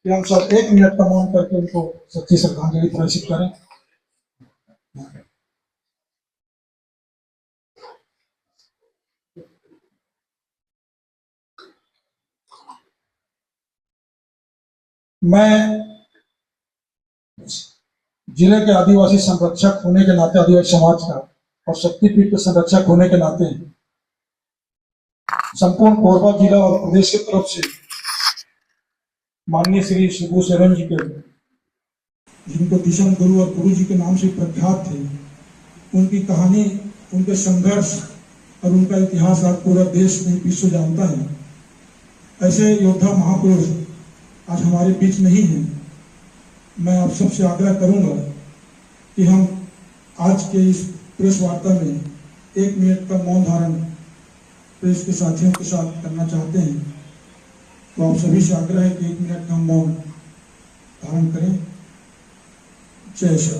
कि हम सब 1 मिनट का मौन करके उनको सच्ची श्रद्धांजलि प्रदर्शित करें। मैं जिले के आदिवासी संरक्षक होने के नाते, आदिवासी समाज का और शक्तिपीठ के संरक्षक होने के नाते संपूर्ण कोरबा जिला और प्रदेश की तरफ से माननीय श्री शिबू सोरेन जी के, जिनको दिशम गुरु और गुरु जी के नाम से प्रख्यात थे, उनकी कहानी, उनके संघर्ष और उनका इतिहास आज पूरा देश में विश्व जानता है। ऐसे योद्धा महापुरुष आज हमारे बीच नहीं है। मैं आप सबसे आग्रह करूंगा कि हम आज के इस प्रेस वार्ता में 1 मिनट का मौन धारण प्रेस के साथियों के साथ करना चाहते हैं। तो आप सभी से आग्रह है कि 1 मिनट का मौन धारण करें। जय श्री